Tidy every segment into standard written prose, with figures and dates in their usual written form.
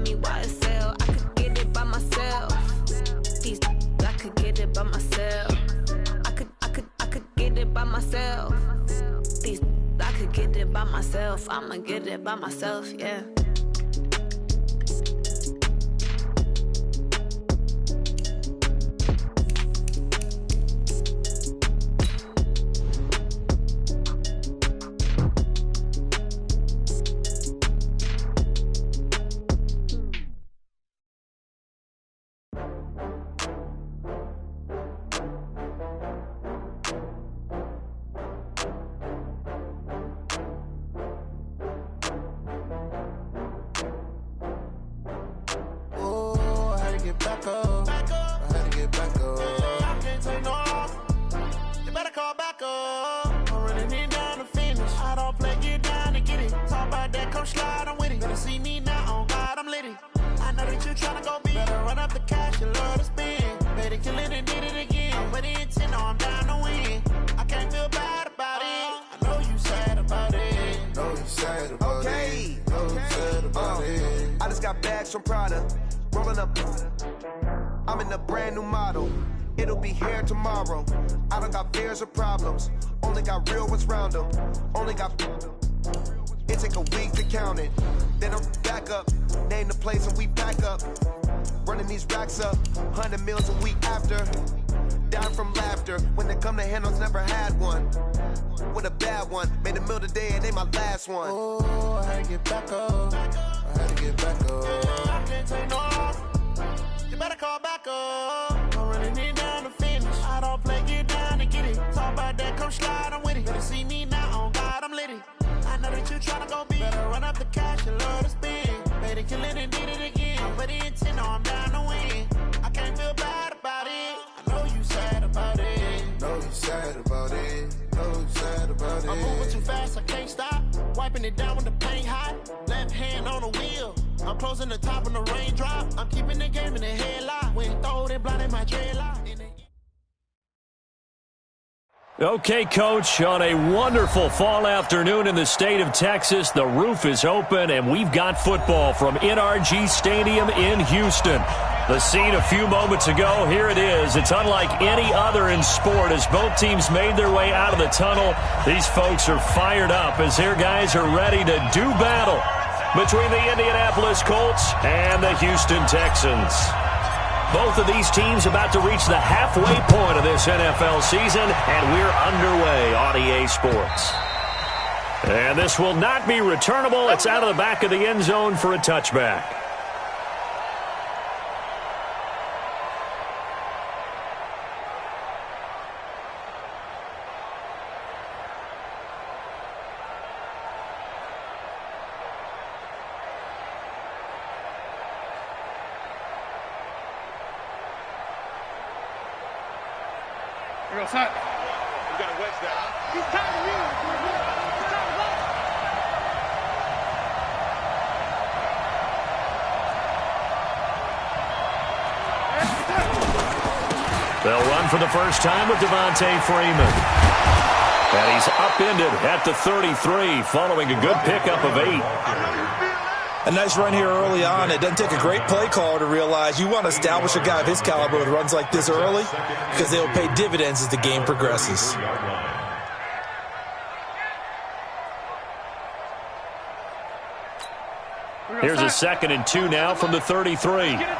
me YSL. I could get it by myself. These I could get it by myself. I could get it by myself. These I could get it by myself. I'ma get it by myself, yeah. I'm in a brand new model. It'll be here tomorrow. I don't got fears or problems. Only got real ones round them. Only got. It take a week to count it. Then I'm back up. Name the place and we back up. Running these racks up. 100 meals a week after. Down from laughter. When they come to handles, never had one. With a bad one. Made a meal today and ain't my last one. Oh, I had to get back up. I had to get back up. I can't take no off. You better call back up. I'm running it down to finish. I don't play, get down and get it. Talk about that, come slide, I'm with it. Better see me now, on God, I'm litty. I know that you tryna go big. Better run up the cash, you love to spend. Made it, kill it, and did it again. But the intent, no, I'm down to win. I can't feel bad about it. I know you sad about it. Know you sad about it. Know you sad about it. I'm moving too fast, I can't stop. Wiping it down with the paint hot. Left hand on the wheel. I'm closing the top when the raindrop. I'm keeping the game in the headlock. When throw it, blind in my dreadlock. Okay, Coach, on a wonderful fall afternoon in the state of Texas, the roof is open, and we've got football from NRG Stadium in Houston. The scene a few moments ago, here it is. It's unlike any other in sport as both teams made their way out of the tunnel. These folks are fired up as their guys are ready to do battle between the Indianapolis Colts and the Houston Texans. Both of these teams about to reach the halfway point of this NFL season, and we're underway on EA Sports. And this will not be returnable. It's out of the back of the end zone for a touchback. We're going to wedge that. He's tired of you. He's tired of us. They'll run for the first time with Devontae Freeman. And he's upended at the 33 following a good pickup of 8. A nice run here early on. It doesn't take a great play caller to realize you want to establish a guy of his caliber with runs like this early because they'll pay dividends as the game progresses. Here's a 2nd and 2 now from the 33. Get it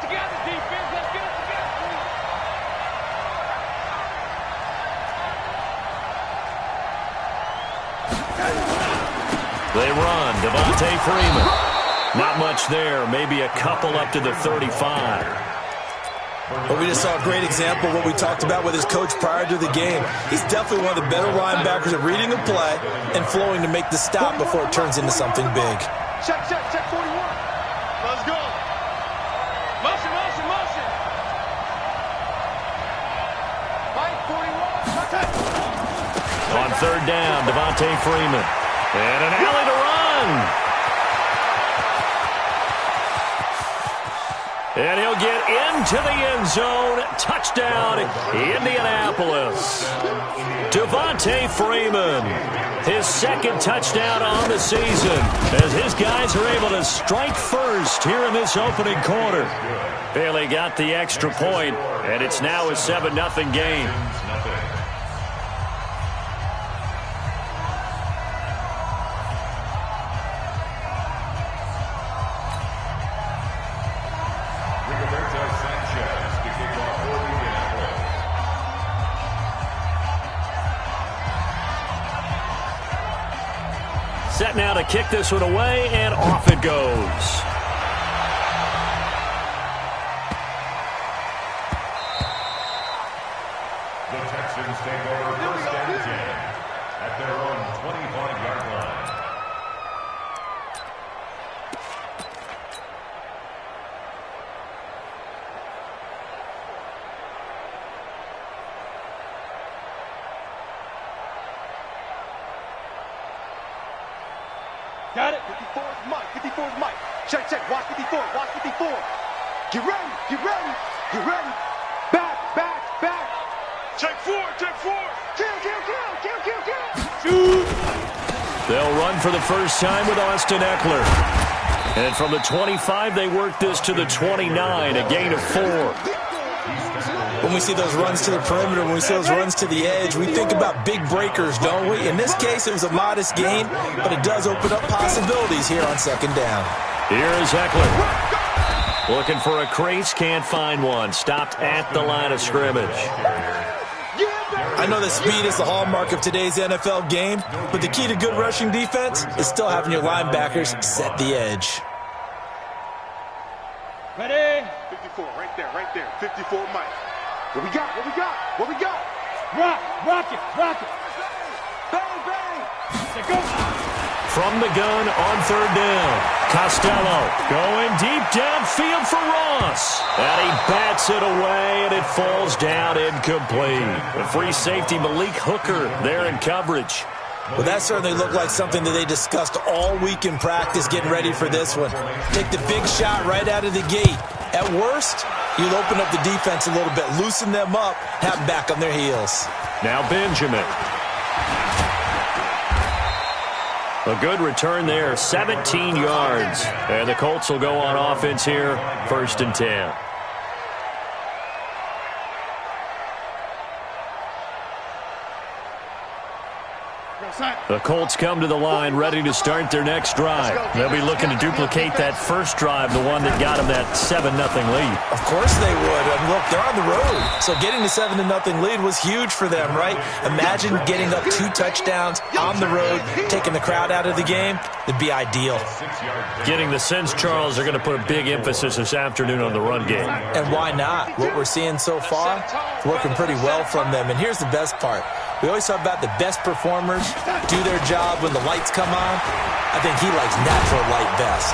together, defense. Let's get it together. They run. Devontae Freeman. Not much there. Maybe a couple up to the 35. Well, we just saw a great example of what we talked about with his coach prior to the game. He's definitely one of the better linebackers at reading a play and flowing to make the stop before it turns into something big. Check 41. Let's go. Motion. Fight 41. On 3rd down, Devontae Freeman. And an alley to run. And he'll get into the end zone. Touchdown, Indianapolis. Devontae Freeman, his second touchdown on the season, as his guys are able to strike first here in this opening quarter. Bailey got the extra point, and it's now a 7-0 game. Set now to kick this one away, and off it goes. The Texans take over first and 10 at their own 25-yard line. Got it. 54 is Mike. 54 is Mike. Check, check. Watch 54. Watch 54. Get ready. Get ready. Get ready. Back, back, back. Check 4. Check 4. Kill, kill, kill. Kill, kill, kill. Shoot. They'll run for the first time with Austin Eckler. And from the 25, they work this to the 29, a gain of 4. When we see those runs to the perimeter, when we see those runs to the edge, we think about big breakers, don't we? In this case, it was a modest gain, but it does open up possibilities here on second down. Here is Eckler. Looking for a crease, can't find one. Stopped at the line of scrimmage. I know that speed is the hallmark of today's NFL game, but the key to good rushing defense is still having your linebackers set the edge. Ready? 54, right there. 54, Mike. What we got? What we got? What we got? Rock it. Bang, bang. Let's go. From the gun on third down. Costello going deep downfield for Ross. And he bats it away, and it falls down incomplete. The free safety Malik Hooker there in coverage. Well, that certainly looked like something that they discussed all week in practice getting ready for this one. Take the big shot right out of the gate. At worst, you'll open up the defense a little bit, loosen them up, have them back on their heels. Now Benjamin. A good return there, 17 yards. And the Colts will go on offense here, 1st and 10. The Colts come to the line ready to start their next drive. They'll be looking to duplicate that first drive, the one that got them that 7-0 lead. Of course they would. And look, they're on the road. So getting the 7-0 lead was huge for them, right? Imagine getting up 2 touchdowns on the road, taking the crowd out of the game. It'd be ideal. Getting the sense, Charles, are going to put a big emphasis this afternoon on the run game. And why not? What we're seeing so far, it's working pretty well from them. And here's the best part. We always talk about the best performers do their job when the lights come on. I think he likes natural light best.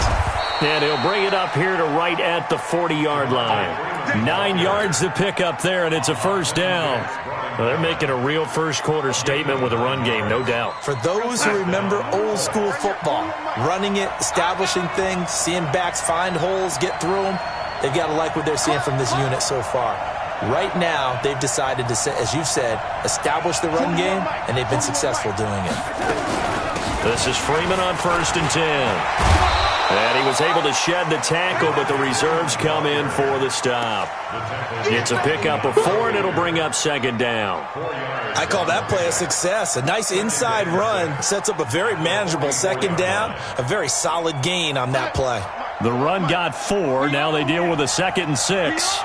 And he'll bring it up here to right at the 40-yard line. 9 yards to pick up there, and it's a first down. Well, they're making a real first-quarter statement with a run game, no doubt. For those who remember old-school football, running it, establishing things, seeing backs find holes, get through them, they've got to like what they're seeing from this unit so far. Right now, they've decided to, as you've said, establish the run game, and they've been successful doing it. This is Freeman on 1st and 10. And he was able to shed the tackle, but the reserves come in for the stop. It's a pickup of 4, and it'll bring up 2nd down. I call that play a success. A nice inside run sets up a very manageable 2nd down, a very solid gain on that play. The run got 4. Now they deal with a 2nd and 6.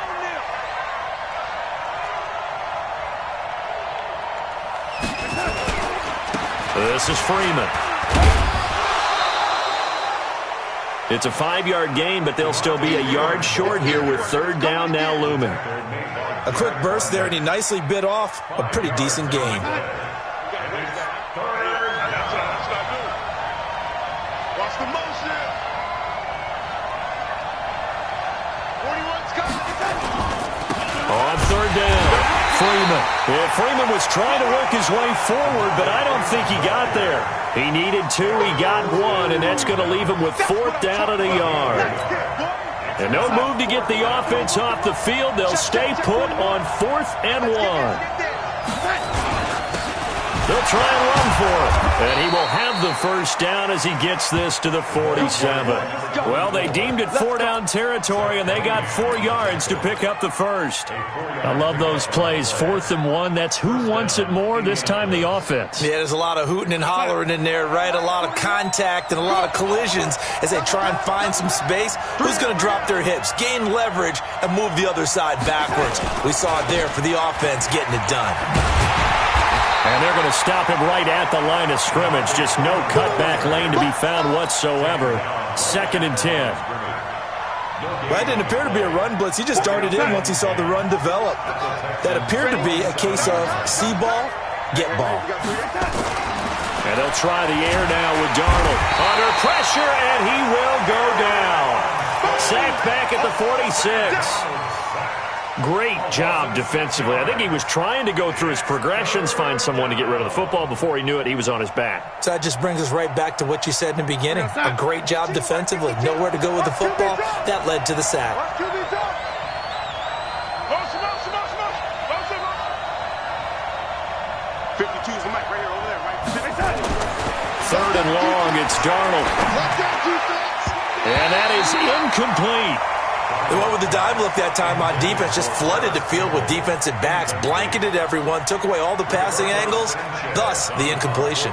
This is Freeman. It's a 5-yard gain, but they'll still be a yard short here with 3rd down now looming. A quick burst there, and he nicely bit off a pretty decent gain. Watch the motion. 41's coming. On 3rd down, Freeman. Yeah, Freeman was trying to work his way forward, but I don't think he got there. He needed 2, he got 1, and that's going to leave him with 4th down and a yard. And no move to get the offense off the field. They'll stay put on 4th and 1. They'll try and run for it. And he will have the first down as he gets this to the 47. Well, they deemed it 4-down territory, and they got 4 yards to pick up the first. I love those plays. 4th and 1. That's who wants it more, this time the offense. Yeah, there's a lot of hooting and hollering in there, right? A lot of contact and a lot of collisions as they try and find some space. Who's going to drop their hips, gain leverage, and move the other side backwards? We saw it there for the offense getting it done. And they're going to stop him right at the line of scrimmage. Just no cutback lane to be found whatsoever. 2nd and 10. Well, it didn't appear to be a run blitz. He just darted in once he saw the run develop. That appeared to be a case of see ball, get ball. And they'll try the air now with Darnold. Under pressure, and he will go down. Sacked back at the 46. Great job defensively. I think he was trying to go through his progressions, find someone to get rid of the football. Before he knew it, he was on his back. So that just brings us right back to what you said in the beginning. A great job defensively. Nowhere to go with the football. That led to the sack. 52's the mic right here, over there, right? 3rd and long, it's Darnold. And that is incomplete. They went with the dime look that time on defense, just flooded the field with defensive backs, blanketed everyone, took away all the passing angles, thus the incompletion.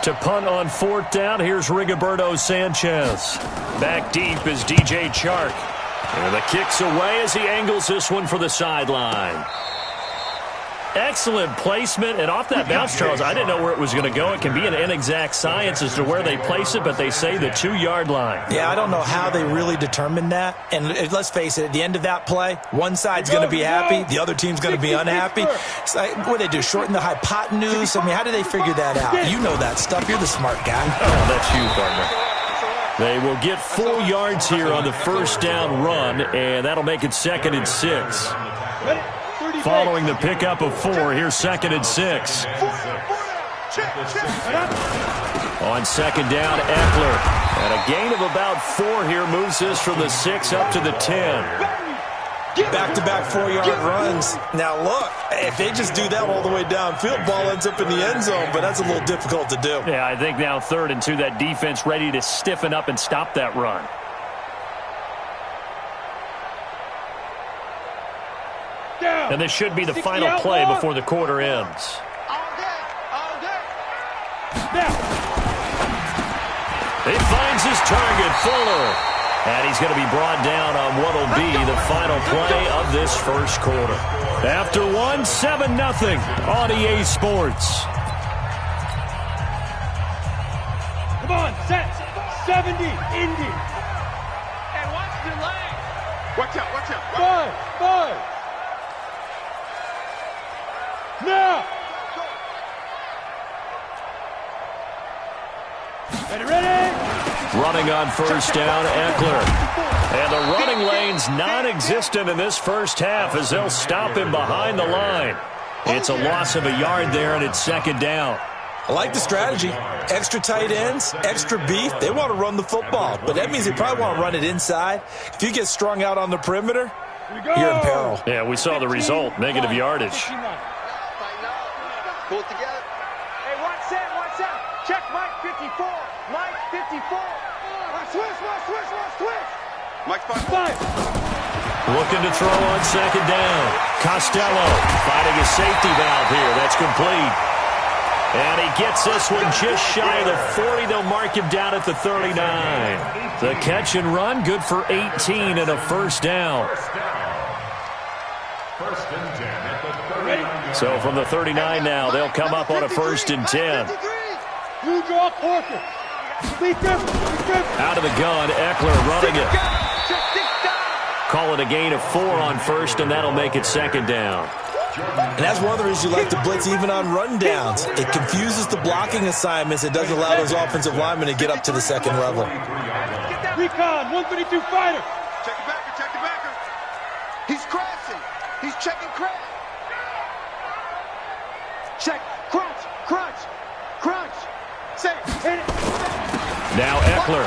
To punt on 4th down, here's Rigoberto Sanchez. Back deep is DJ Chark. And the kick's away as he angles this one for the sideline. Excellent placement, and off that bounce, Charles, I didn't know where it was going to go. It can be an inexact science as to where they place it, but they say the 2-yard line. Yeah, I don't know how they really determined that. And let's face it, at the end of that play, one side's going to be happy, the other team's going to be unhappy. It's like, what do they do, shorten the hypotenuse? I mean, how do they figure that out? You know that stuff. You're the smart guy. Oh, that's you, partner. They will get 4 yards here on the 1st down run, and that'll make it 2nd and 6. Following the pickup of 4, here's 2nd and 6. On 2nd down, Eckler. And a gain of about 4 here moves this from the 6 up to the 10. Back-to-back 4-yard runs. Now, look, if they just do that all the way downfield, ball ends up in the end zone, but that's a little difficult to do. Yeah, I think now 3rd and 2, that defense ready to stiffen up and stop that run. And this should be the final play before the quarter ends. He finds his target, Fuller. And he's going to be brought down on what will be the final play of this first quarter. After 1, 7-0 on EA Sports. Come on, set. 70, Indy. Hey, watch your leg. Watch out, watch out. 5. Now! Ready? Running on 1st down, Eckler. And the running lane's non-existent in this first half as they'll stop him behind the line. It's a loss of a yard there, and it's 2nd down. I like the strategy. Extra tight ends, extra beef. They want to run the football, but that means they probably want to run it inside. If you get strung out on the perimeter, you're in peril. Yeah, we saw the result, negative yardage. Pull it together. Hey, watch that. Check Mike 54. Mike 54. Switch. Mike 5. Looking to throw on 2nd down. Costello finding a safety valve here. That's complete. And he gets this one just shy of the 40. They'll mark him down at the 39. The catch and run, good for 18 and a 1st down. 1st and 10 at the 39. So from the 39 now, they'll come up on a 1st and 10. You draw Porter. Out of the gun, Eckler running it. Call it a gain of 4 on 1st, and that'll make it 2nd down. And that's one of the reasons you like to blitz even on run downs. It confuses the blocking assignments. It doesn't allow those offensive linemen to get up to the 2nd level. Recon, 132 fighter. Check the backer. He's crashing. He's checking crash. Check, crunch. Say, hit it. Now Eckler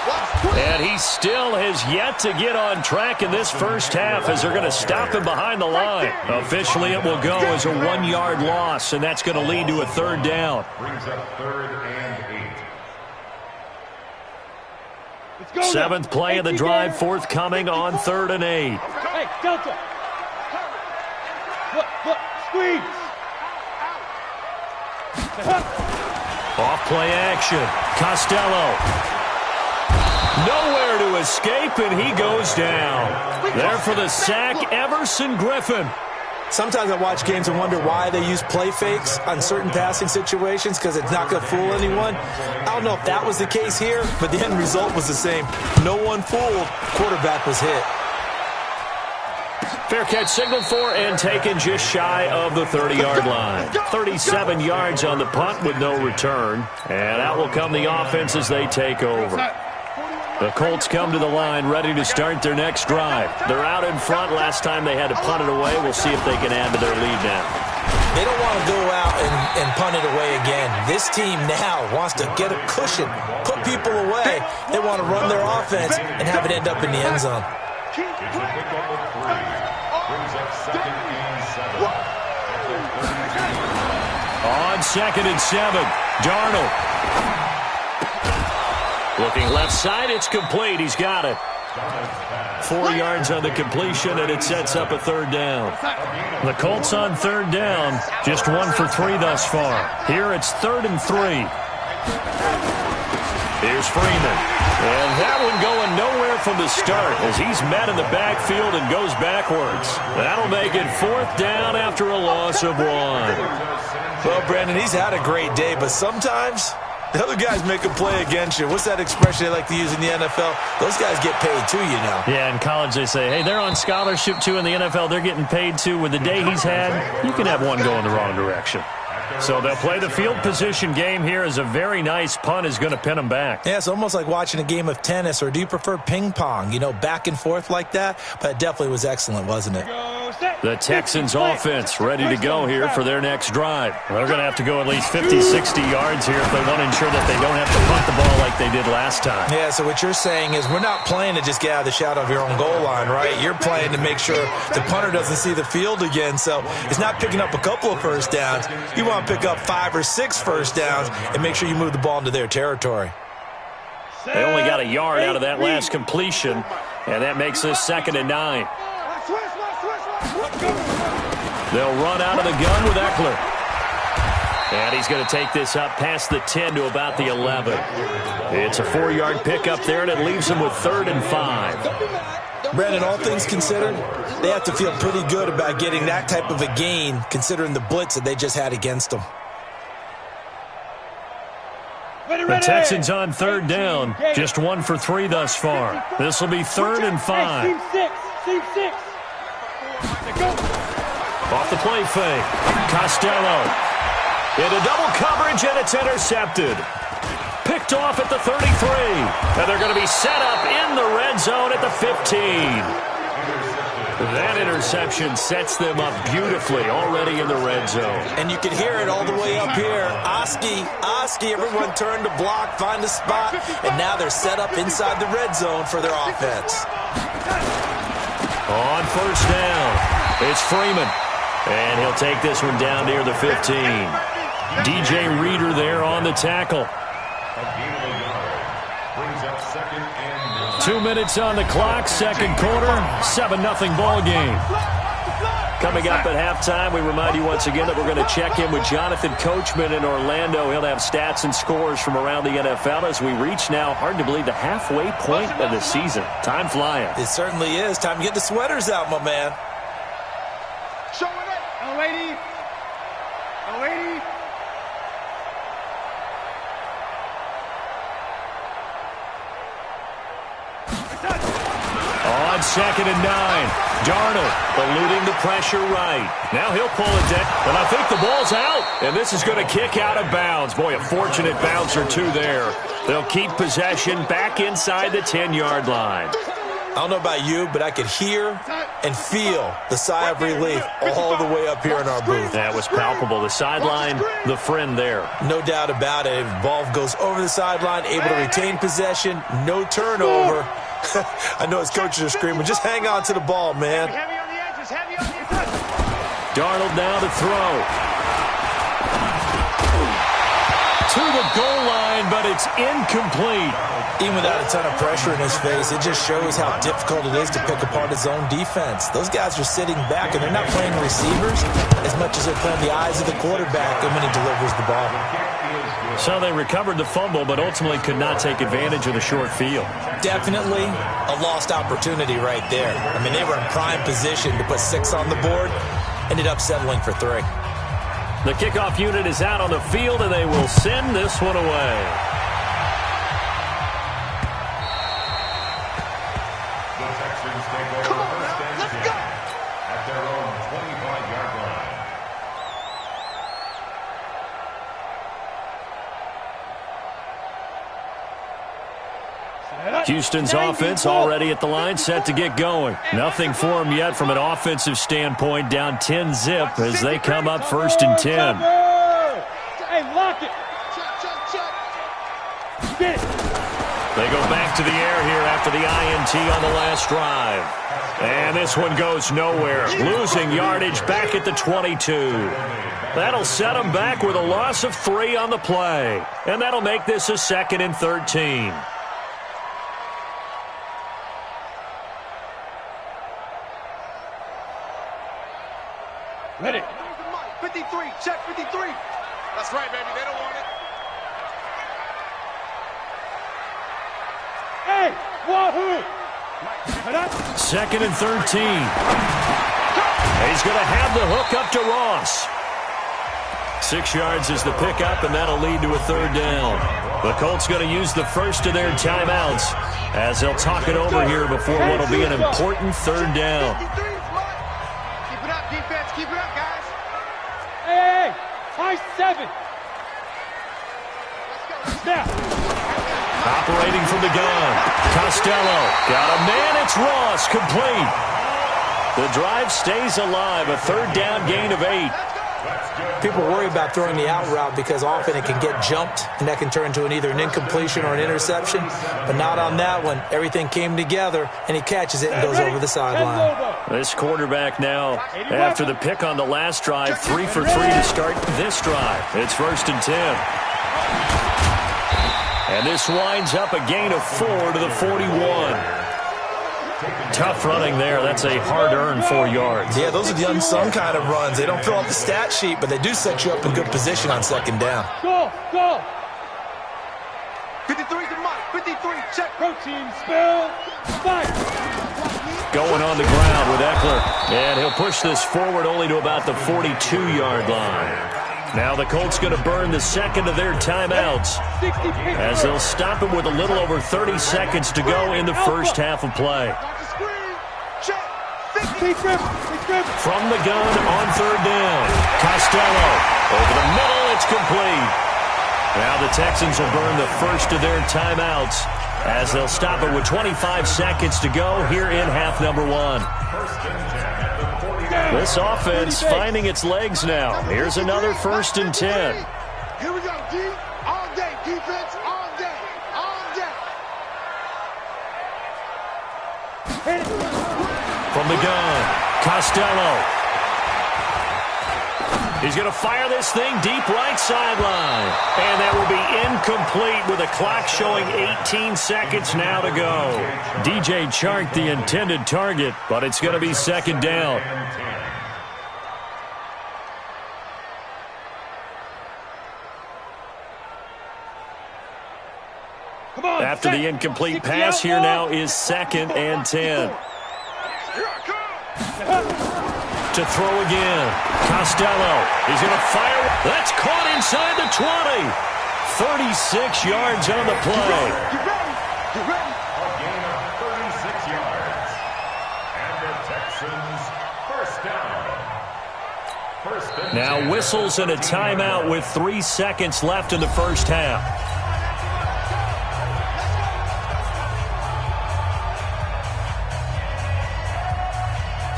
And he still has yet to get on track in this first half as they're going to stop him behind the line. Officially, it will go as a 1-yard loss, and that's going to lead to a third down. Brings up 3rd and 8. Seventh play of the drive forthcoming on 3rd and 8. Hey, Delta. Look, squeeze. Off play action. Costello. Nowhere to escape, and he goes down. There for the sack, Everson Griffin. Sometimes I watch games and wonder why they use play fakes on certain passing situations because it's not going to fool anyone. I don't know if that was the case here, but the end result was the same. No one fooled. Quarterback was hit. Fair catch signaled for and taken just shy of the 30-yard line. 37 yards on the punt with no return. And out will come the offense as they take over. The Colts come to the line ready to start their next drive. They're out in front. Last time they had to punt it away. We'll see if they can add to their lead now. They don't want to go out and punt it away again. This team now wants to get a cushion, put people away. They want to run their offense and have it end up in the end zone. On 2nd and 7, Darnold. Looking left side, it's complete. He's got it. 4 yards on the completion, and it sets up a third down. The Colts on 3rd down, just 1 for 3 thus far. Here it's 3rd and 3. Here's Freeman. And that one going nowhere from the start as he's met in the backfield and goes backwards. That'll make it 4th down after a loss of 1. Well, Brandon, he's had a great day, but sometimes the other guys make a play against you. What's that expression they like to use in the NFL? Those guys get paid too, you know. Yeah, in college they say, hey, they're on scholarship too. In the NFL, they're getting paid too. With the day he's had, you can have one go in the wrong direction. So they'll play the field position game here as a very nice punt is going to pin them back. Yeah, it's almost like watching a game of tennis, or do you prefer ping pong? You know, back and forth like that? But it definitely was excellent, wasn't it? The Texans offense ready to go here for their next drive. They're going to have to go at least 50, 60 yards here if they want to ensure that they don't have to punt the ball like they did last time. Yeah, so what you're saying is we're not playing to just get out of the shadow of your own goal line, right? You're playing to make sure the punter doesn't see the field again. So it's not picking up a couple of first downs. You want to pick up 5 or 6 first downs and make sure you move the ball into their territory. They only got a yard out of that last completion, and that makes this 2nd and 9. They'll run out of the gun with Eckler. And he's going to take this up past the 10 to about the 11. It's a 4-yard pickup there, and it leaves them with 3rd and 5. Brandon, all things considered, they have to feel pretty good about getting that type of a gain, considering the blitz that they just had against them. The Texans on 3rd down, just 1 for 3 thus far. This will be 3rd and 5. Team 6. Off the play fake. Costello. Into double coverage, and it's intercepted. Picked off at the 33. And they're going to be set up in the red zone at the 15. That interception sets them up beautifully already in the red zone. And you can hear it all the way up here. Oski, everyone turned to block, find a spot, and now they're set up inside the red zone for their offense. On 1st down, it's Freeman. And he'll take this one down near the 15. DJ Reader there on the tackle. 2 minutes on the clock, 2nd quarter, 7-0 ball game. Coming up at halftime, we remind you once again that we're going to check in with Jonathan Coachman in Orlando. He'll have stats and scores from around the NFL as we reach now, hard to believe, the halfway point of the season. Time flying. It certainly is. Time to get the sweaters out, my man. Show it up. L80. On 2nd and 9, Darnold eluding the pressure right. Now he'll pull it down, and I think the ball's out. And this is going to kick out of bounds. Boy, a fortunate bounce or two there. They'll keep possession back inside the 10-yard line. I don't know about you, but I could hear and feel the sigh of relief all the way up here in our booth. That was palpable. The sideline, the friend there. No doubt about it. Ball goes over the sideline, able to retain possession, no turnover. I know his coaches are screaming, just hang on to the ball, man. Heavy on the edges, heavy on the edges. Darnold now to throw. To the goal line, but it's incomplete. Even without a ton of pressure in his face, it just shows how difficult it is to pick apart his own defense. Those guys are sitting back, and they're not playing receivers as much as they're playing the eyes of the quarterback when he delivers the ball. So they recovered the fumble, but ultimately could not take advantage of the short field. Definitely a lost opportunity right there. I mean, they were in prime position to put 6 on the board, ended up settling for 3. The kickoff unit is out on the field, and they will send this one away. The Texans take over first and 10 at their own 25-yard line. Houston's offense already at the line, set to get going. Nothing for them yet from an offensive standpoint, down 10-zip as they come up first and 10. Hey, lock it. Check. They go back to the air here after the INT on the last drive. And this one goes nowhere. Losing yardage back at the 22. That'll set them back with a loss of 3 on the play. And that'll make this a 2nd and 13. Ready. 53, check 53. That's right, baby. They don't want it. Hey, wahoo! 2nd and 13. He's going to have the hook up to Ross. 6 yards is the pickup, and that'll lead to a 3rd down. The Colts going to use the first of their timeouts as they'll talk it over here before what will be an important 3rd down. Keep it up, defense. Keep it up, guys. Hey, high 7. Let's go. Operating from the gun. Costello. Got a man. It's Ross. Complete. The drive stays alive. A 3rd down gain of 8. People worry about throwing the out route because often it can get jumped, and that can turn into either an incompletion or an interception. But not on that one. Everything came together, and he catches it and goes over the sideline. This quarterback now, after the pick on the last drive, 3 for 3 to start this drive. It's 1st and 10. And this winds up a gain of 4 to the 41. Tough running there. That's a hard-earned 4 yards. Yeah, those are the unsung kind of runs. They don't fill out the stat sheet, but they do set you up in good position on 2nd down. Go, go. 53 to Mike. 53, check. Protein, spill, fight. Going on the ground with Eckler. And he'll push this forward only to about the 42-yard line. Now the Colts going to burn the 2nd of their timeouts as they'll stop him with a little over 30 seconds to go in the first half of play. From the gun on 3rd down. Costello. Over the middle, it's complete. Now the Texans will burn the first of their timeouts as they'll stop it with 25 seconds to go here in half number 1. This offense finding its legs now. Here's another 1st and 10. Here we go, D. All day, defense, all day, all day. From the gun, Costello. He's going to fire this thing deep right sideline. And that will be incomplete with the clock showing 18 seconds now to go. DJ Chark the intended target, but it's going to be 2nd down. After the incomplete pass, here now is 2nd and 10. To throw again. Costello. He's going to fire. That's caught inside the 20. 36 yards on the play. A gain of 36 yards. And the Texans first down. Now whistles and a timeout with 3 seconds left in the first half.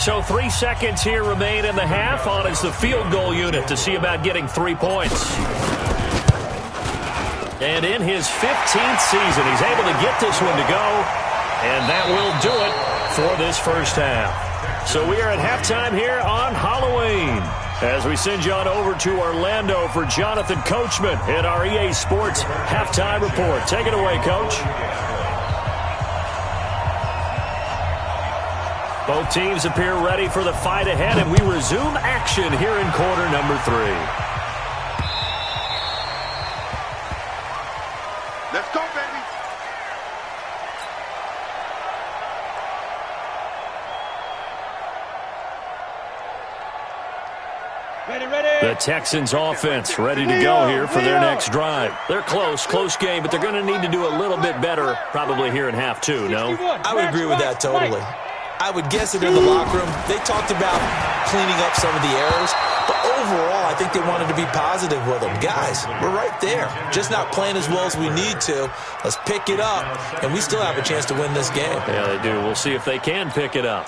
So 3 seconds here remain in the half. On is the field goal unit to see about getting 3 points. And in his 15th season, he's able to get this one to go. And that will do it for this first half. So we are at halftime here on Halloween, as we send you on over to Orlando for Jonathan Coachman in our EA Sports Halftime Report. Take it away, Coach. Both teams appear ready for the fight ahead, and we resume action here in quarter number 3. Let's go, baby. The Texans offense ready to go here for their next drive. They're close game, but they're going to need to do a little bit better probably here in half 2, no? I would agree with that totally. I would guess that in the locker room, they talked about cleaning up some of the errors, but overall, I think they wanted to be positive with them. Guys, we're right there. Just not playing as well as we need to. Let's pick it up, and we still have a chance to win this game. Yeah, they do. We'll see if they can pick it up.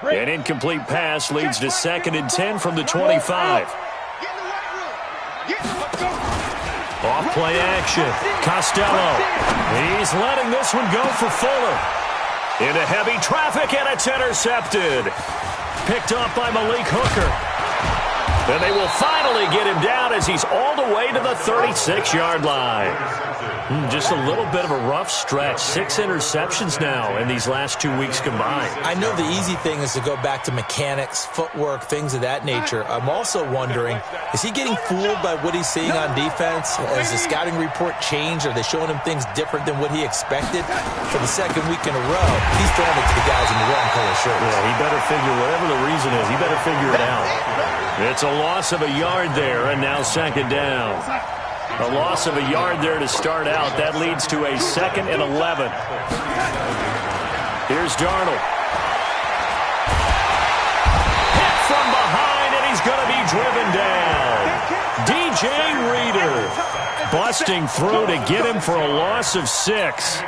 An incomplete pass leads to 2nd and 10 from the 25. Off-play action. Costello. He's letting this one go for Fuller. Into heavy traffic, and it's intercepted. Picked off by Malik Hooker. And they will finally get him down as he's all the way to the 36-yard line. Just a little bit of a rough stretch. 6 interceptions now in these last 2 weeks combined. I know the easy thing is to go back to mechanics, footwork, things of that nature. I'm also wondering, is he getting fooled by what he's seeing on defense? Has the scouting report changed? Are they showing him things different than what he expected? For the 2nd week in a row, he's throwing it to the guys in the wrong color shirts. Yeah, he better figure, whatever the reason is, he better figure it out. It's a loss of a yard there, and now 2nd down. A loss of a yard there to start out. That leads to a 2nd and 11. Here's Darnold. Hit from behind, and he's going to be driven down. DJ Reader busting through to get him for a loss of 6.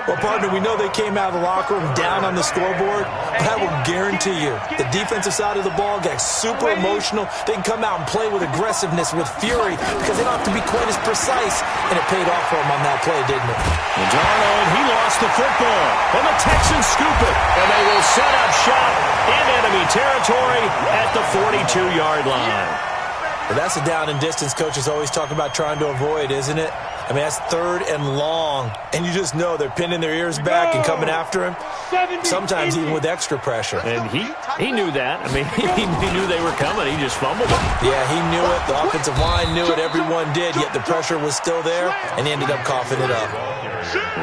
Well, partner, we know they came out of the locker room down on the scoreboard, but I will guarantee you the defensive side of the ball got super emotional. They can come out and play with aggressiveness, with fury, because they don't have to be quite as precise, and it paid off for them on that play, didn't it? And Darnold, he lost the football, and the Texans scoop it, and they will set up shop in enemy territory at the 42-yard line. Well, that's a down and distance coaches always talk about trying to avoid, isn't it? I mean, that's 3rd and long, and you just know they're pinning their ears back and coming after him, sometimes even with extra pressure. And he knew that. I mean, he knew they were coming. He just fumbled it. Yeah, he knew it. The offensive line knew it. Everyone did, yet the pressure was still there, and he ended up coughing it up.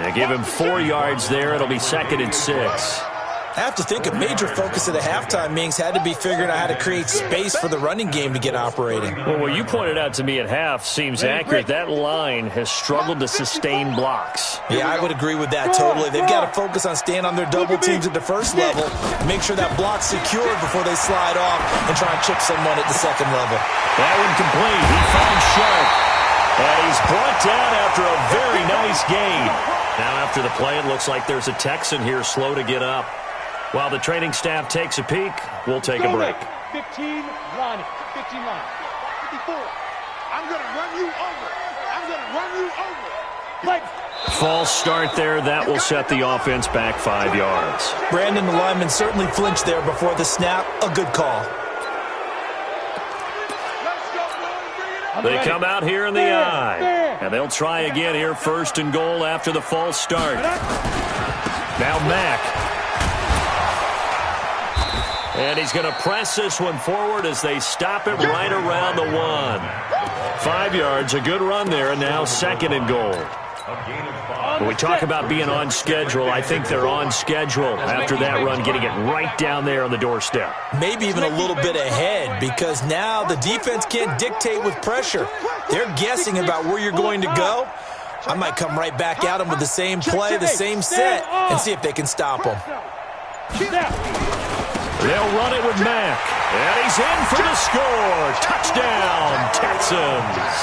They give him 4 yards there. It'll be 2nd and 6. I have to think a major focus of the halftime meetings had to be figuring out how to create space for the running game to get operating. Well, what you pointed out to me at half seems accurate. That line has struggled to sustain blocks. Yeah, I would agree with that totally. They've got to focus on staying on their double teams at the first level, make sure that block's secured before they slide off and try and chip someone at the 2nd level. That one complete. He finds Sharp. And he's brought down after a very nice gain. Now after the play, it looks like there's a Texan here slow to get up. While the training staff takes a peek, we'll take a break. 15 line. 15 line. 54. I'm going to run you over. I'm going to run you over. Like. False start there. That will set the offense back 5 yards. Brandon, the lineman, certainly flinched there before the snap. A good call. They come out here in the eye. And they'll try again here, 1st and goal after the false start. Now Mack. And he's going to press this one forward as they stop it right around the 1. 5 yards, a good run there, and now 2nd and goal. When we talk about being on schedule, I think they're on schedule after that run, getting it right down there on the doorstep. Maybe even a little bit ahead, because now the defense can't dictate with pressure. They're guessing about where you're going to go. I might come right back at them with the same play, the same set, and see if they can stop them. They'll run it with Mack. And he's in for the score. Touchdown, Texans.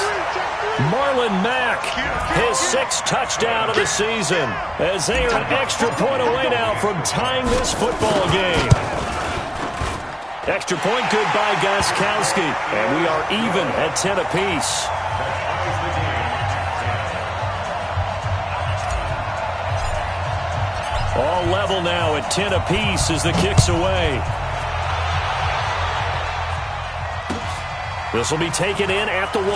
Marlon Mack, his 6th touchdown of the season, as they are an extra point away now from tying this football game. Extra point good by Gostkowski, and we are even at 10 apiece. All level now at 10 apiece as the kick's away. This will be taken in at the 1.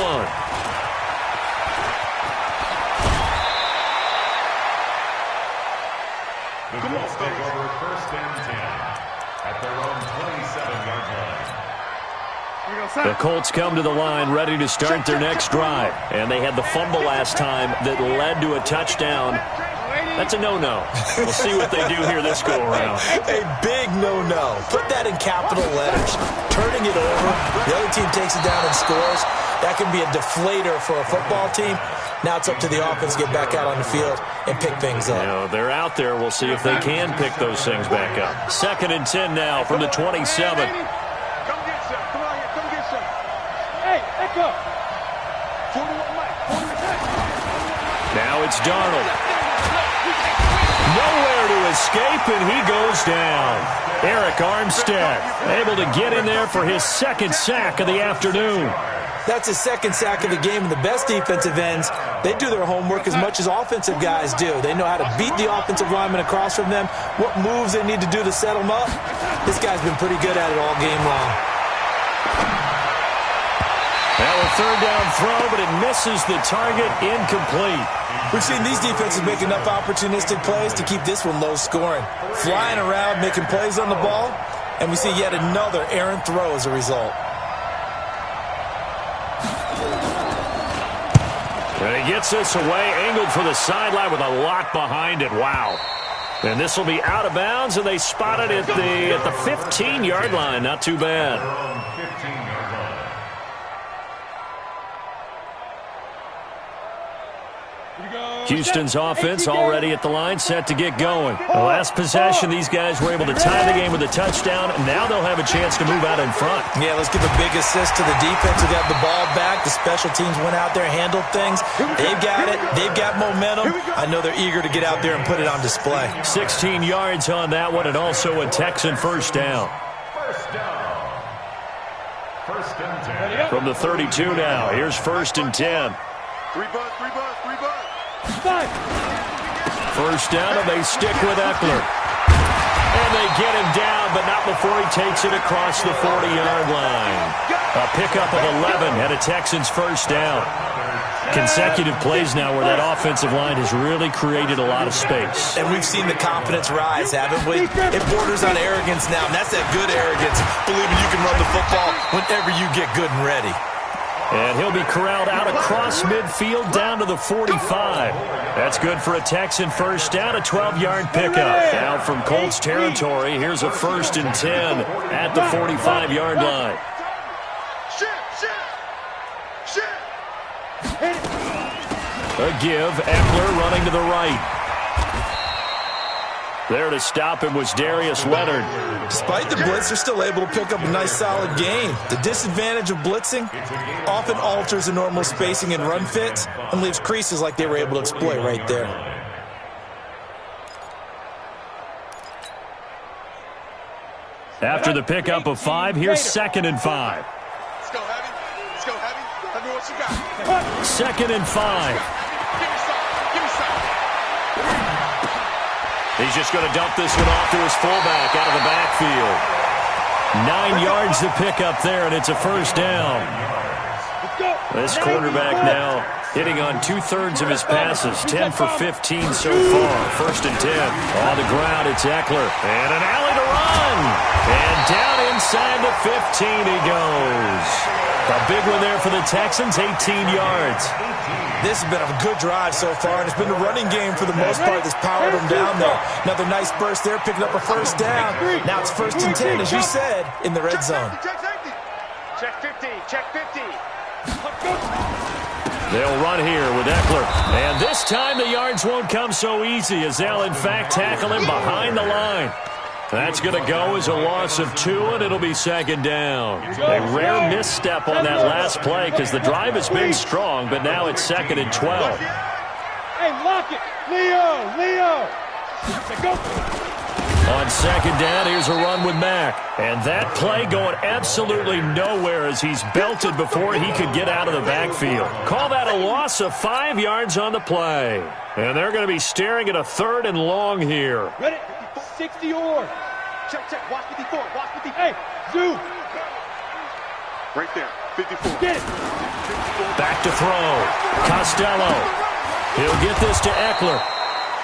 The Colts take over 1st and 10 at their own 27-yard line. The Colts come to the line ready to start their next drive. And they had the fumble last time that led to a touchdown. That's a no-no. We'll see what they do here this go-around. A big no-no. Put that in capital letters. Turning it over, the other team takes it down and scores. That can be a deflator for a football team. Now it's up to the offense to get back out on the field and pick things up. You know, they're out there. We'll see if they can pick those things back up. 2nd and 10 now from the 27. Come get some. Come on here. Come get some. Hey, echo. 41 Mike. 41 Now it's Darnold. Nowhere to escape, and he goes down. Eric Armstead able to get in there for his 2nd sack of the afternoon. That's his 2nd sack of the game, and the best defensive ends, they do their homework as much as offensive guys do. They know how to beat the offensive lineman across from them, what moves they need to do to set them up. This guy's been pretty good at it all game long. Now a 3rd down throw, but it misses the target, incomplete. We've seen these defenses make enough opportunistic plays to keep this one low scoring. Flying around, making plays on the ball, and we see yet another errant throw as a result. And he gets this away, angled for the sideline with a lot behind it. Wow. And this will be out of bounds, and they spot it at the 15-yard line. Not too bad. 15-yard line. Houston's offense already at the line, set to get going. The last possession, these guys were able to tie the game with a touchdown. Now they'll have a chance to move out in front. Yeah, let's give a big assist to the defense who got the ball back. The special teams went out there, handled things. They've got it. They've got momentum. I know they're eager to get out there and put it on display. 16 yards on that one, and also a Texan 1st down. 1st and 10. From the 32 now, here's 1st and 10. 3 bucks, 3 bucks, 3 bucks. 1st down, and they stick with Eckler. And they get him down, but not before he takes it across the 40-yard line. A pickup of 11 and a Texans 1st down. Consecutive plays now where that offensive line has really created a lot of space. And we've seen the confidence rise, haven't we? It borders on arrogance now, and that's that good arrogance, believing you can run the football whenever you get good and ready. And he'll be corralled out across midfield down to the 45. That's good for a Texan 1st down, a 12-yard pickup. Now from Colts territory, here's a 1st and 10 at the 45-yard line. A give, Eckler running to the right. There to stop him was Darius Leonard. Despite the blitz, they're still able to pick up a nice solid gain. The disadvantage of blitzing often alters the normal spacing and run fits and leaves creases like they were able to exploit right there. After the pickup of 5, here's 2nd and 5. Let's go, Heavy. Let's go, Heavy. Tell me what you got. 2nd and 5. Give me some. Give me some. He's just going to dump this one off to his fullback out of the backfield. 9 yards to pick up there, and it's a 1st down. This quarterback now hitting on 2/3 of his passes, 10 for 15 so far. 1st and 10. On the ground, it's Eckler. And an alley to run. And down inside the 15 he goes. A big one there for the Texans, 18 yards. This has been a good drive so far, and it's been the running game for the most part that's powered them down there. Another nice burst there, picking up a 1st down. Now it's 1st and 10, as you said, in the red zone. Check 50. Check 50. They'll run here with Eckler. And this time the yards won't come so easy as they'll, in fact, tackle him behind the line. That's going to go as a loss of 2, and it'll be 2nd down. A rare misstep on that last play because the drive has been strong, but now it's 2nd and 12. Hey, lock it. Leo. Go. On second down, here's a run with Mack. And that play going absolutely nowhere as he's belted before he could get out of the backfield. Call that a loss of 5 yards on the play. And they're going to be staring at a 3rd and long here. Ready? 60 or. Check. Watch 54. Hey, zoom. Right there. 54. Get it. Back to throw. Costello. He'll get this to Eckler.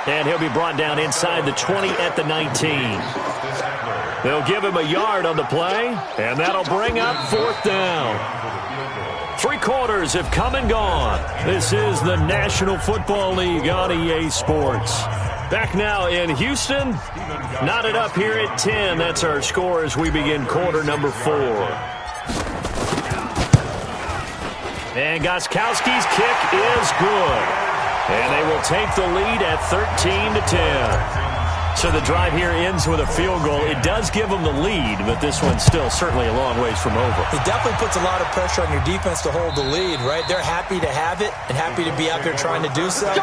And he'll be brought down inside the 20 at the 19. They'll give him a yard on the play, and that'll bring up 4th down. 3 quarters have come and gone. This is the National Football League on EA Sports. Back now in Houston, knotted up here at 10. That's our score as we begin quarter number 4. And Gostkowski's kick is good. And they will take the lead at 13-10. So the drive here ends with a field goal. It does give them the lead, but this one's still certainly a long ways from over. It definitely puts a lot of pressure on your defense to hold the lead, right? They're happy to have it and happy to be out there trying to do so.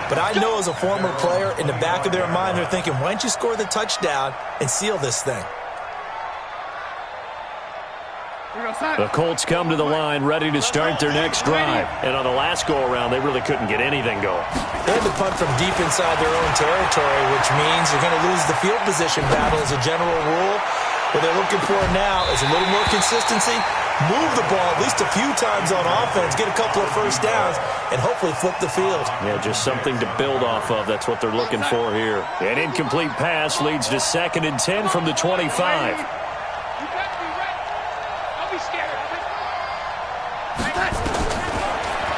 But I know as a former player, in the back of their mind, they're thinking, why don't you score the touchdown and seal this thing? The Colts come to the line ready to start their next drive. And on the last go-around, they really couldn't get anything going. They had to punt from deep inside their own territory, which means they're going to lose the field position battle as a general rule. What they're looking for now is a little more consistency, move the ball at least a few times on offense, get a couple of first downs, and hopefully flip the field. Yeah, just something to build off of. That's what they're looking for here. An incomplete pass leads to 2nd and 10 from the 25.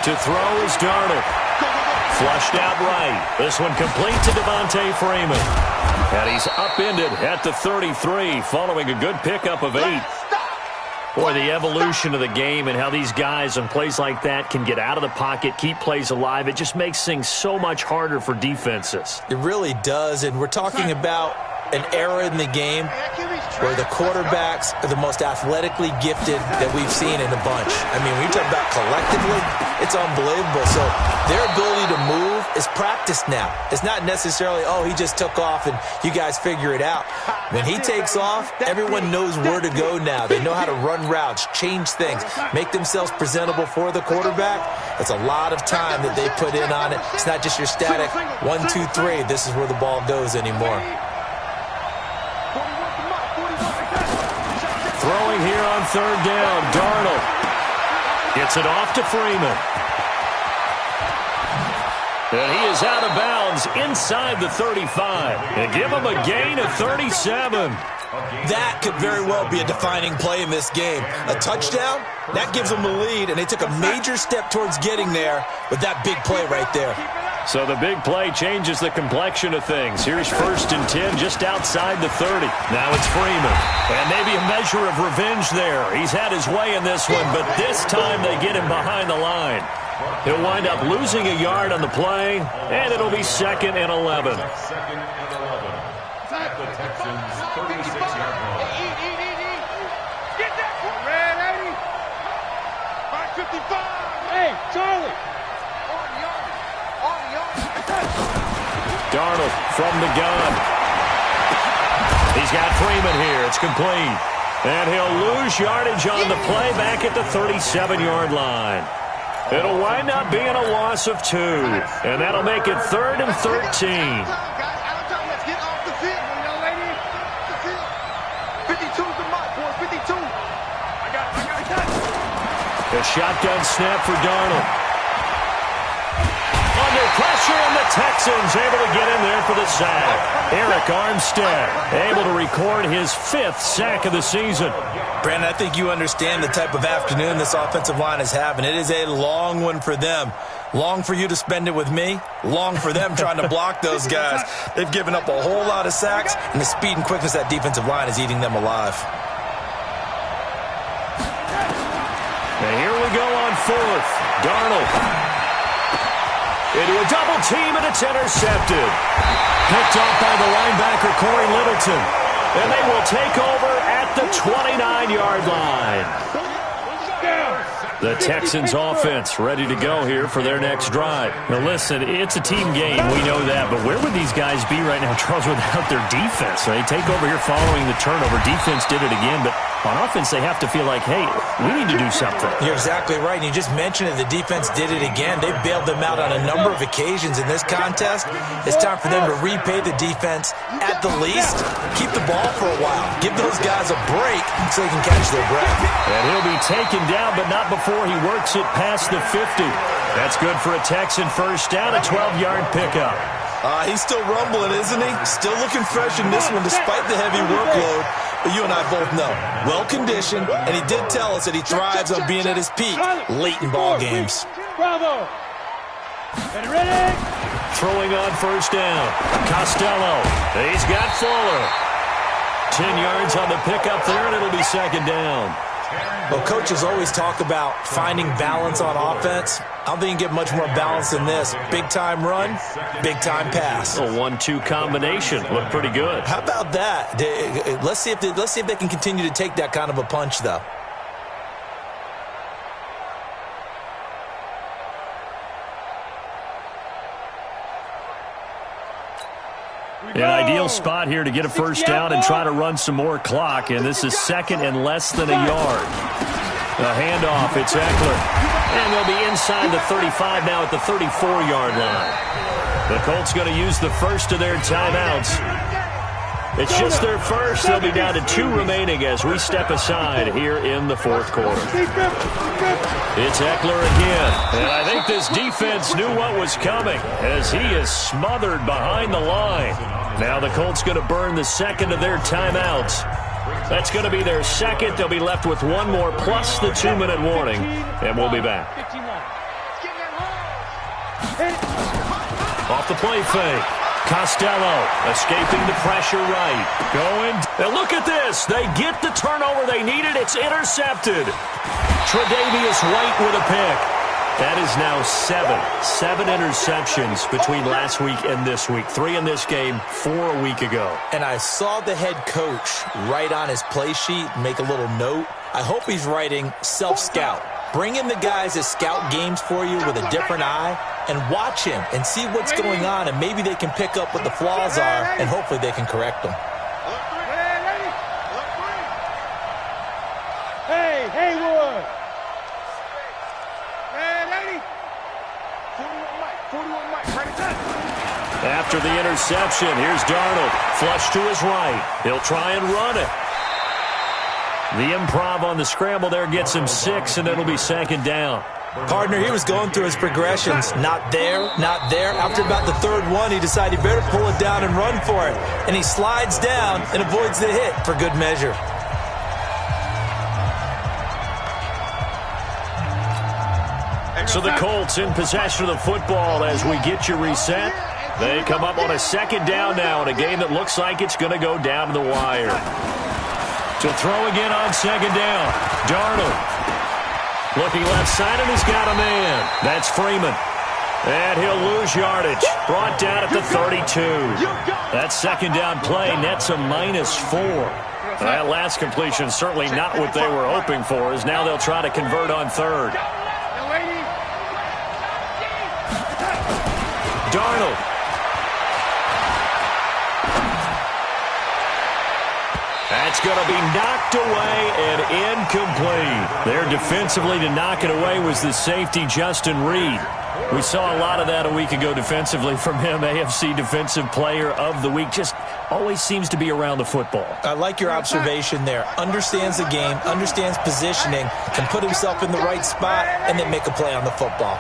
To throw is Darnold. Flushed out right. This one complete to Devontae Freeman. And he's upended at the 33 following a good pickup of 8. Boy, the evolution of the game and how these guys on plays like that can get out of the pocket, keep plays alive, it just makes things so much harder for defenses. It really does, and we're talking about an era in the game where the quarterbacks are the most athletically gifted that we've seen in a bunch. I mean, when you talk about collectively, it's unbelievable. So their ability to move is practiced now. It's not necessarily, oh, he just took off and you guys figure it out. When he takes off, everyone knows where to go now. They know how to run routes, change things, make themselves presentable for the quarterback. It's a lot of time that they put in on it. It's not just your static 1, 2, 3. This is where the ball goes anymore. Throwing here on 3rd down, Darnold gets it off to Freeman. And he is out of bounds inside the 35. And give him a gain of 37. That could very well be a defining play in this game. A touchdown, that gives them the lead, and they took a major step towards getting there with that big play right there. So the big play changes the complexion of things. Here's 1st and 10 just outside the 30. Now it's Freeman. And maybe a measure of revenge there. He's had his way in this one, but this time they get him behind the line. He'll wind up losing a yard on the play, and it'll be 2nd and 11. Second and 11. At the Texans' 36-yard line. Get that one. Red 80. 555. Hey, Charlie. Darnold from the gun. He's got Freeman here. It's complete. And he'll lose yardage on the play back at the 37-yard line. It'll wind up being a loss of 2. And that'll make it 3rd and 13. A shotgun snap for Darnold. Under pressure, and the Texans able to get in there for the sack. Eric Armstead able to record his 5th sack of the season. Brandon, I think you understand the type of afternoon this offensive line is having. It is a long one for them. Long for you to spend it with me. Long for them trying to block those guys. They've given up a whole lot of sacks, and the speed and quickness of that defensive line is eating them alive. And here we go on 4th. Darnold. Into a double team, and it's intercepted. Picked off by the linebacker, Corey Littleton. And they will take over at the 29-yard line. The Texans offense ready to go here for their next drive. Now listen, it's a team game. We know that. But where would these guys be right now, Charles, without their defense? They take over here following the turnover. Defense did it again. But on offense, they have to feel like, hey, we need to do something. You're exactly right. And you just mentioned it. The defense did it again. They bailed them out on a number of occasions in this contest. It's time for them to repay the defense at the least. Keep the ball for a while. Give those guys a break so they can catch their breath. And he'll be taken down, but not before he works it past the 50. That's good for a Texan first down, a 12-yard pickup. He's still rumbling, isn't he? Still looking fresh in this one despite the heavy workload. But you and I both know, well-conditioned, and he did tell us that he thrives on being at his peak late in ball games. Bravo. Ready? Throwing on first down. Costello. He's got Fuller. 10 yards on the pickup there, and it'll be second down. Well, coaches always talk about finding balance on offense. I don't think you can get much more balance than this. Big-time run, big-time pass. A 1-2 combination. Looked pretty good. How about that? Let's see if they can continue to take that kind of a punch, though. An ideal spot here to get a first down and try to run some more clock, and this is second and less than a yard. A handoff, it's Eckler. And they'll be inside the 35 now at the 34-yard line. The Colts going to use the first of their timeouts. It's just their first. They'll be down to 2 remaining as we step aside here in the fourth quarter. It's Eckler again. And I think this defense knew what was coming as he is smothered behind the line. Now the Colts going to burn the second of their timeouts. That's going to be their second. They'll be left with one more plus the 2-minute warning. And we'll be back. Off the play fake. Costello escaping the pressure right. Going. And look at this. They get the turnover they needed. It's intercepted. Tre'Davious White with a pick. That is now 7 interceptions between last week and this week. 3 in this game, 4 a week ago. And I saw the head coach write on his play sheet, make a little note. I hope he's writing self-scout. Bring in the guys that scout games for you with a different eye and watch him and see what's going on, and maybe they can pick up what the flaws are, and hopefully they can correct them. Hey, Haywood. Ready? 41 Mike, right at that. After the interception, here's Darnold. Flush to his right. He'll try and run it. The improv on the scramble there gets him 6, and it'll be second down. Partner, he was going through his progressions. Not there, not there. After about the third one, he decided he better pull it down and run for it. And he slides down and avoids the hit for good measure. So the Colts in possession of the football as we get you reset. They come up on a second down now in a game that looks like it's going to go down to the wire. To throw again on second down. Darnold. Looking left side, and he's got a man. That's Freeman. And he'll lose yardage. Brought down at the 32. That second down play nets a -4. That last completion certainly not what they were hoping for, as now they'll try to convert on third. Darnold. That's going to be knocked away and incomplete. There defensively to knock it away was the safety, Justin Reed. We saw a lot of that a week ago defensively from him. AFC Defensive Player of the Week. Just always seems to be around the football. I like your observation there. Understands the game, understands positioning, can put himself in the right spot, and then make a play on the football.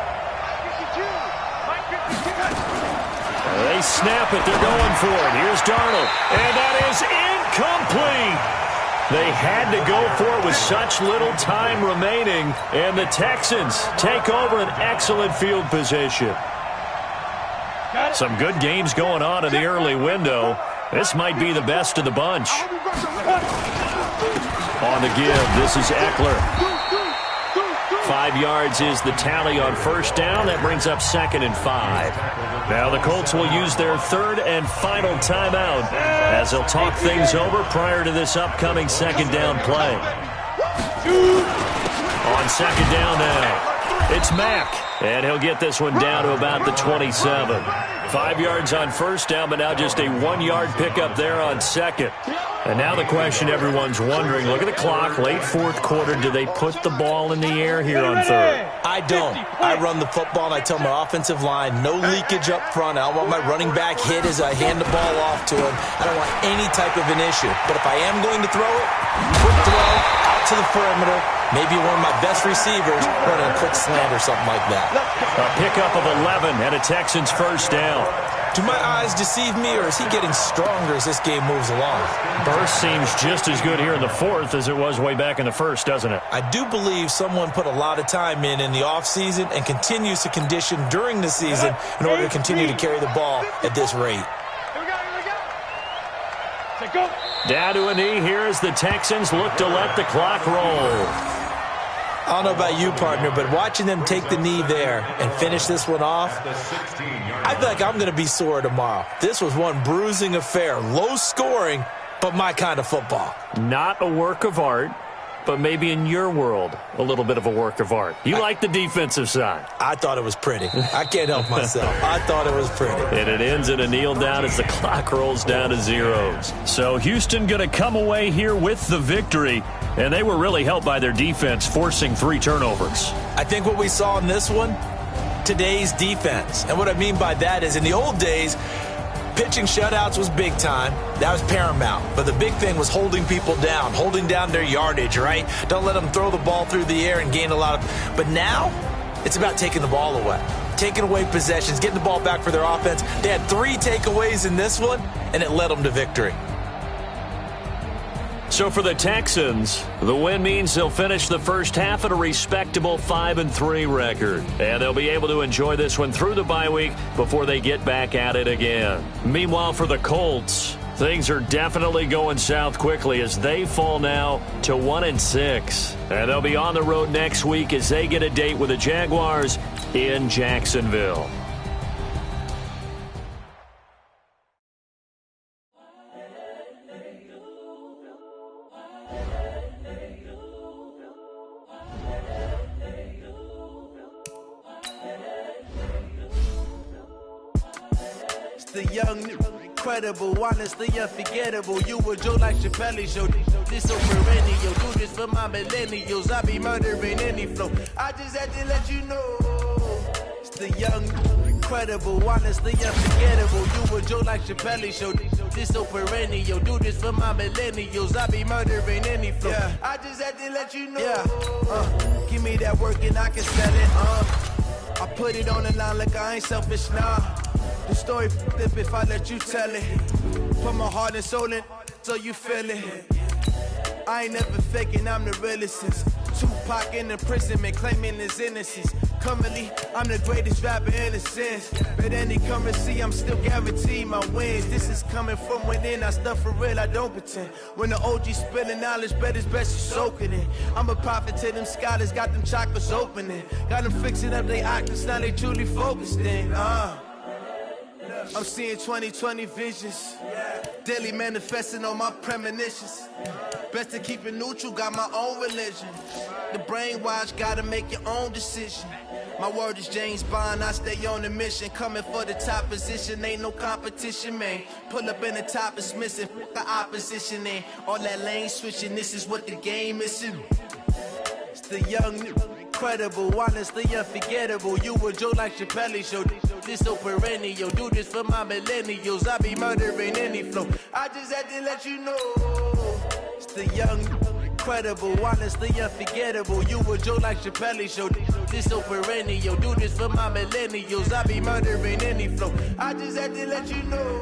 They snap it. They're going for it. Here's Darnold. And that is incomplete. They had to go for it with such little time remaining. And the Texans take over an excellent field position. Some good games going on in the early window. This might be the best of the bunch. On the give, this is Eckler. 5 yards is the tally on first down. That brings up 2nd and 5. Now the Colts will use their third and final timeout as they'll talk things over prior to this upcoming second down play. On second down now, it's Mack, and he'll get this one down to about the 27. 5 yards on first down, but now just a 1-yard pickup there on second. And now the question everyone's wondering, look at the clock, late fourth quarter, do they put the ball in the air here on third? I don't. I run the football, and I tell my offensive line, no leakage up front. I don't want my running back hit as I hand the ball off to him. I don't want any type of an issue. But if I am going to throw it, quick throw, out to the perimeter, maybe one of my best receivers running a quick slant or something like that. A pickup of 11 and a Texans first down. Do my eyes deceive me, or is he getting stronger as this game moves along? Burst seems just as good here in the fourth as it was way back in the first, doesn't it? I do believe someone put a lot of time in the offseason and continues to condition during the season in order to continue to carry the ball at this rate. Down to a knee here as the Texans look to let the clock roll. I don't know about you, partner, but watching them take the knee there and finish this one off, I feel like I'm going to be sore tomorrow. This was one bruising affair, low scoring, but my kind of football. Not a work of art, but maybe in your world, a little bit of a work of art. You like the defensive side. I thought it was pretty. I can't help myself. I thought it was pretty. And it ends in a kneel down as the clock rolls down to zeros. So Houston going to come away here with the victory, and they were really helped by their defense, forcing 3 turnovers. I think what we saw in this one, today's defense. And what I mean by that is in the old days, pitching shutouts was big time. That was paramount. But the big thing was holding people down, holding down their yardage, right? Don't let them throw the ball through the air and gain a lot of... But now, it's about taking the ball away. Taking away possessions, getting the ball back for their offense. They had 3 takeaways in this one, and it led them to victory. So for the Texans, the win means they'll finish the first half at a respectable 5-3 record. And they'll be able to enjoy this one through the bye week before they get back at it again. Meanwhile, for the Colts, things are definitely going south quickly as they fall now to 1-6. And they'll be on the road next week as they get a date with the Jaguars in Jacksonville. The young, incredible, honestly unforgettable. You a Joe like Chappelle show. This so perennial. Do this for my millennials. I be murdering any flow. I just had to let you know. It's the young, incredible, honestly unforgettable. You a Joe like Chappelle show. This so perennial. Do this for my millennials. I be murdering any flow. Yeah. I just had to let you know. Yeah. Give me that work and I can sell it. I put it on the line like I ain't selfish now. The story flip if I let you tell it. Put my heart and soul in so you feel it. I ain't never faking, I'm the realest since Tupac in the prison man claiming his innocence. Currently, I'm the greatest rapper in a sense. But any currency, I'm still guaranteed my wins. This is coming from within, I stuff for real, I don't pretend. When the OG spilling knowledge, bet it's best you soak it in. I'm a prophet to them scholars, got them chakras opening. Got them fixing up they octaves, now they truly focused in. I'm seeing 2020 visions. Daily manifesting on my premonitions. Best to keep it neutral, got my own religion. The brainwash, gotta make your own decision. My word is James Bond, I stay on a mission. Coming for the top position, ain't no competition, man. Pull up in the top, it's missing, the opposition, ain't all that lane switching, this is what the game is. It's the young, incredible, honestly unforgettable. You a Joe like Chappelle show. This so perennial. Do this for my millennials. I be murdering any flow. I just had to let you know. It's the young, incredible, honestly unforgettable. You a Joe like Chappelle show. This so perennial. Do this for my millennials. I be murdering any flow. I just had to let you know.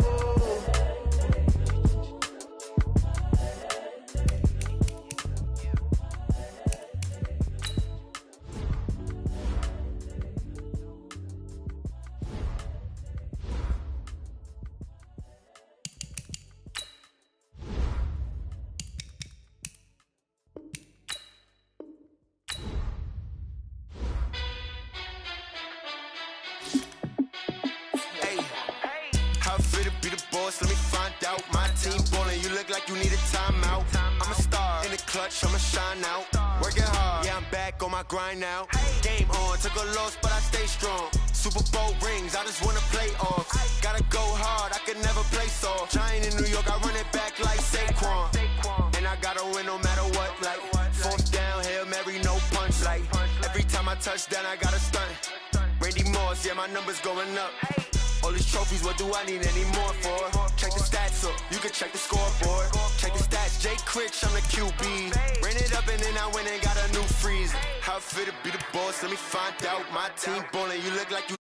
Let me find out my team ballin'. You look like you need a timeout. I'm a star in the clutch, I'ma shine out. working hard. Yeah, I'm back on my grind now. Game on, took a loss, but I stay strong. Super Bowl rings, I just wanna play off. Gotta go hard, I can never play soft. Giant in New York, I run it back like Saquon. And I gotta win no matter what, like fourth down, Hail Mary, no punch. Like every time I touch down, I gotta stunt. Randy Moss, yeah, my numbers going up. All these trophies, what do I need any more for? Check the stats up, you can check the scoreboard. Check the stats, Jay Critch, I'm the QB. Ran it up and then I went and got a new freeze. How it feel to be the boss, let me find out. My team ballin', you look like you